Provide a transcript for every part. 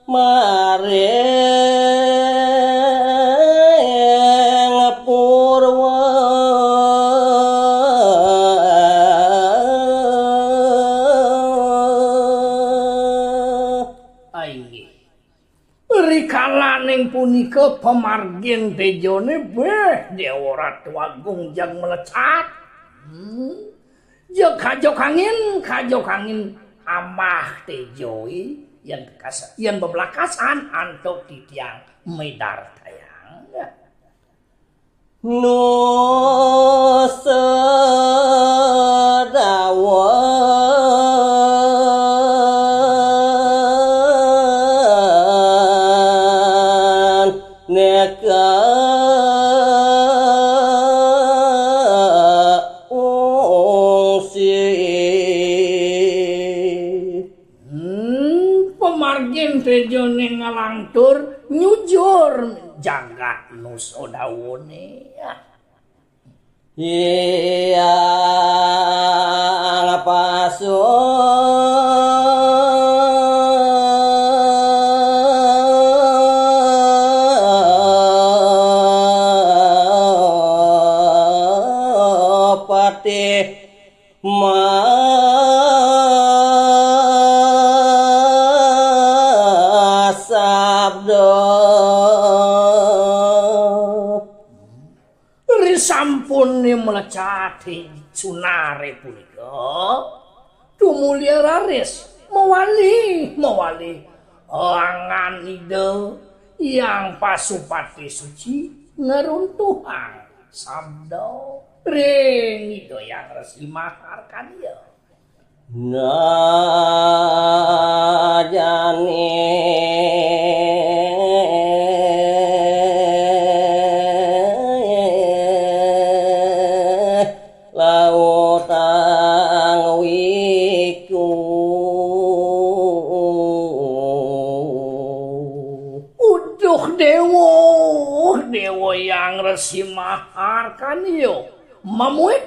maring purwa inggih rikalaning punika pamargin tejone beh Dewa Ratu Agung jang melecat kajok angin amah tejoi yang bebelakasan antuk titiang medar tayang nu sedawa neka pemargin tejone ngalangtur nyujur jagat nu sodawone yang pasupati sampun melecati sunare punika tumulya raris mewali angan ide yang pasupati suci ngeruntuhan sabda ring ide yang resi maharkan ya Dewa yang resi maharkan yo mamuit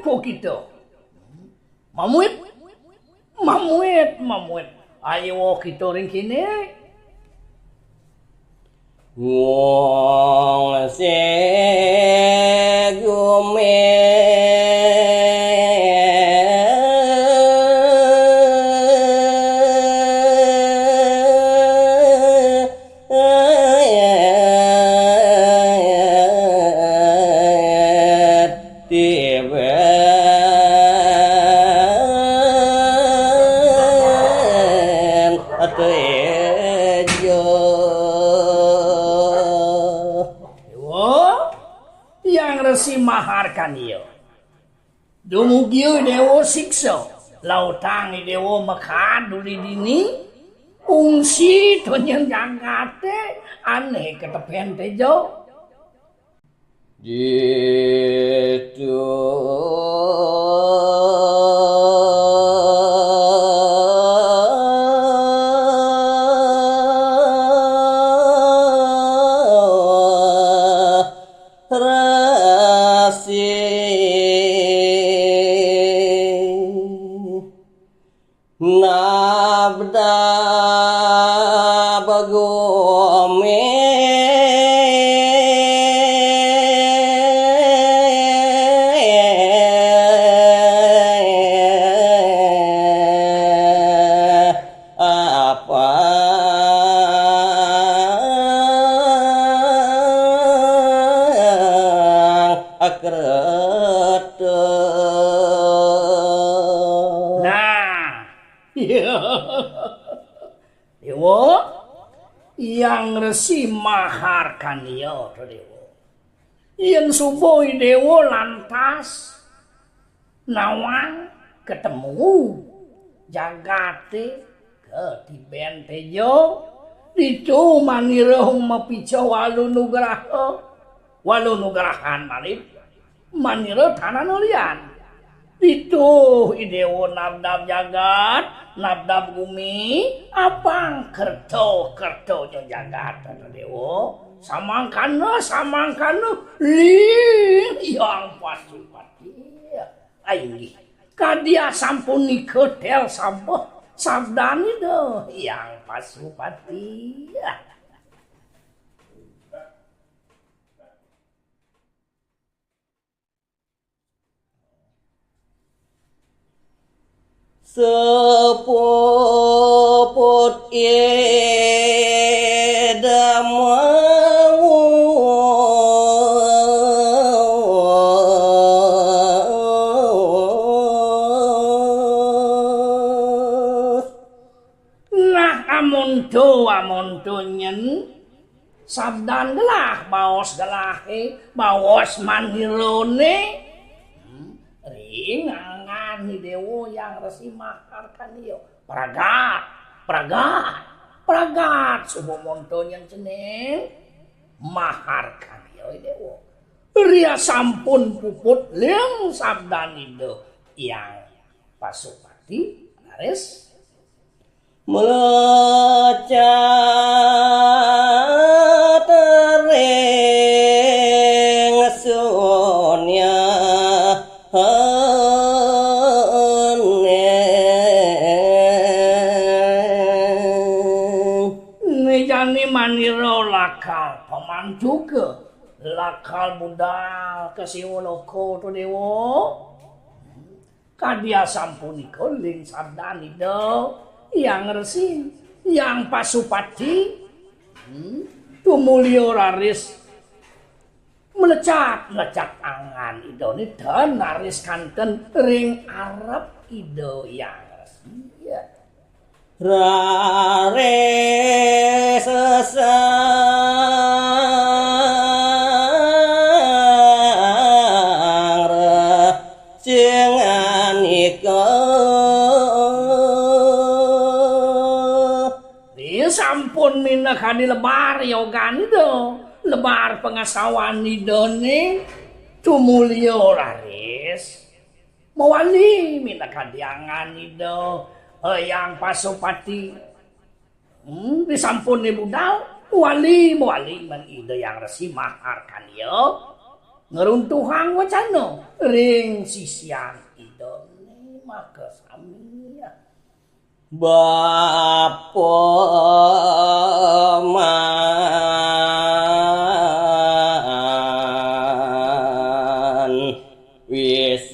po kita mamuit ayo kita ring kini wong segume maharkan iyo dumugi dewa siksa lautangi dewa makaduli dini ungsi tonyang jangate aneh ketepian tejo gitu nabda bagome apa akrata Dewa yang resi maharkan ya Dewa yang suboi Dewa lantas nawang ketemu jagate ketiben tejo itu manirahung mapica walu nugrahan malip manira tanah nulian itu idewo nabdab jagat nabdab bumi apang kerto jagat dewo samangkana ling yang pasti aing kadia sampun niketel sampo sabdani do yang Pasupati. Sepuput Nah amun tu nyen sabdan gelah baos gelahe baos manirone ringangan ni dewo yang resi mahar kan yo pragat subuh monto yang ceneng mahar kan yo dewo ria sampun puput leng sabdan itu yang Pasupati laris melecat ring sunya Nejani maniro lakal paman juga lakal budal kesiwoloko to dewo kadia sampuni koling sabdani do yang resi yang Pasupati tumulio raris melecat angan idone dan naris kanten ring Arab ido yang resi ya. Rare sesang jangan sampun minakani lebar yogani do lebar pengasawan idone tumulio raris mawali minakani angan ido yang Pasupati disampun ni budal wali man ide yang resi mahar kan yo ngeruntuhang wacano ring sisian idone maka sami ya Bapa man wis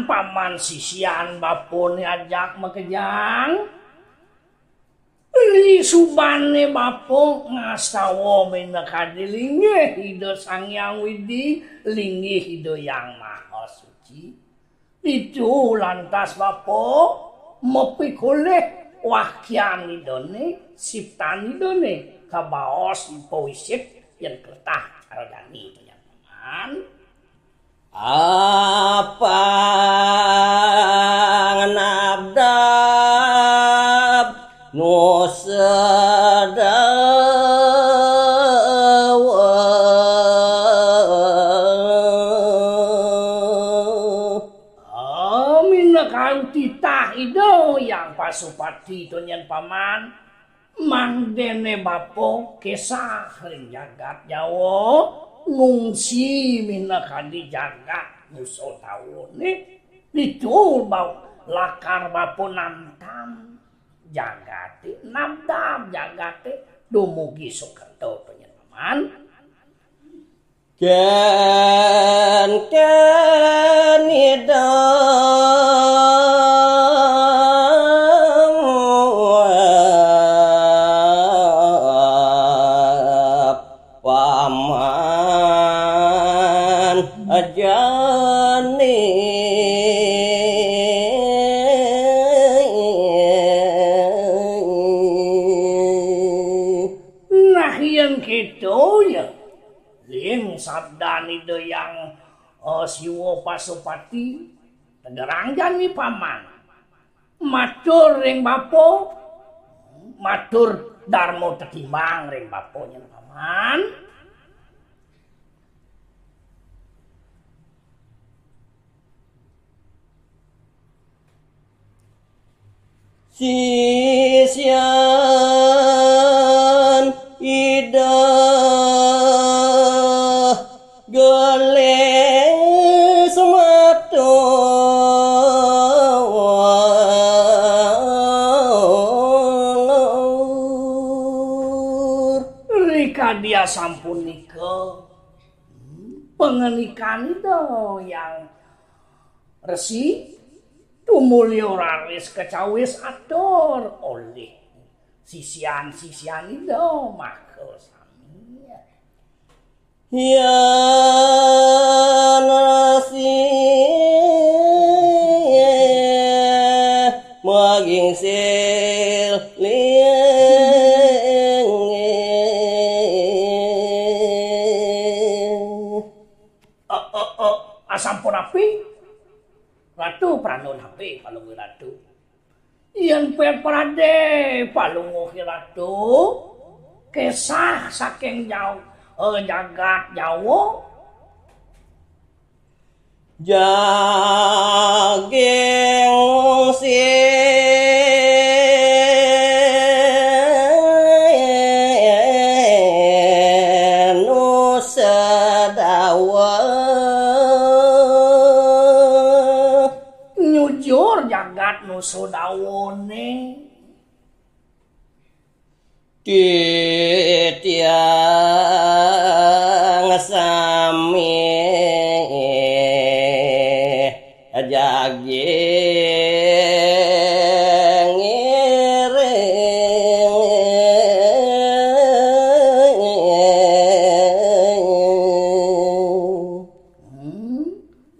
paman sisian bapun ajak makejang li subane bapo ngastawa menakadilinge hido sang yang widi lingi hido yang maha suci itu lantas bapo mepikule wahkian idone siptan idone kabaos poisit yang kertah aradani itu yang paman apa nabdab nusadawa amin kau titah ido yang Pasupati donyan paman mangdene bapo kesah ring jagat Jawa ngungsi minakadi jagat musuh tahun ditul bau lakar bapo nantam jagate namdam jagate dumugi Sukerto penyenaman ken paman ajane nah yang gitu ya ling sabdani do yang siwo Pasupati tegerangjan nih paman matur ring bapo matur darmo tetimbang ring baponya paman sisya kadia sampun nikah. Pengenikan itu yang resi tumulyo raris kecawis atur oleh sisian-sisian itu maka sami ya nasi maging siling asampun api ratu pranon api palungguh ratu yen per prade palungguh ratu kesah saking jauh jagat Jawa jaging sinu sedawa nyujur jagat nu sodawone titiang sami jaging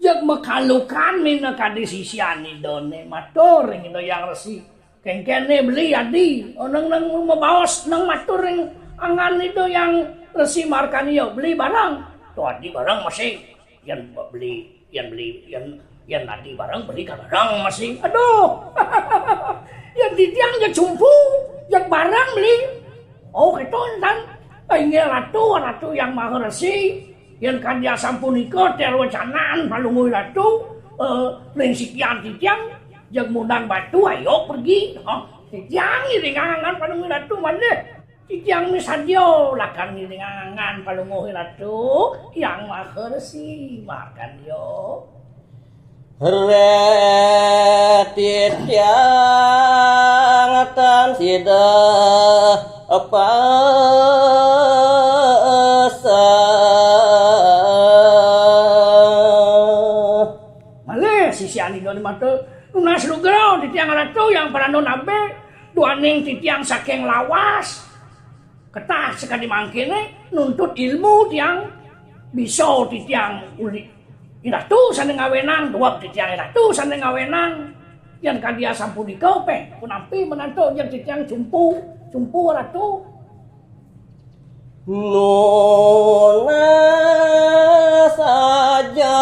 jak mekalukan mina kadi sisian idone matur ing yang resi kengkene beli adi nang mabaos nang matur ing angan itu yang resi markanio beli barang tuh adi barang masih yang beli yang adi barang beli ka barang masih aduh yang ditiang jak cumpu jak barang beli oh itu kan ini ratu yang maha resi yang kandia sampunika terwacanaan palungguh ratu ring sikian titiang jak mundang batu ayo pergi titiang iring angan palungguh ratu mana titiang misadyo lakan iring angan palungguh ratu yang maha resi makan yo retitiang tan sida apa sisian itu mata lunas lugero titiang ratu yang peranon abe duaning titiang saking lawas ketah sekali mangkene nuntut ilmu tiang bisa titiang uli ratu sandeng ngawenang dua titiang ratu sandeng ngawenang yang kadia sampunika pe punampi menantu yang titiang cumpu ratu nuna saja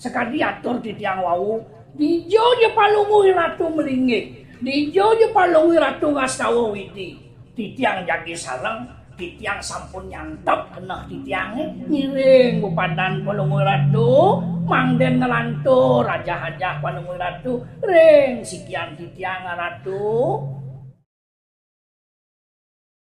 sekali atur titiang wau dijo je palungguh ratu melinggih dijo je palungguh ratu ngastawa widi titiang jagi sareng titiang sampun nyantap kena titiange ngiring bupadan palungguh ratu mangden ngelantur raja hajah palungguh ratu ring sikian titiang ratu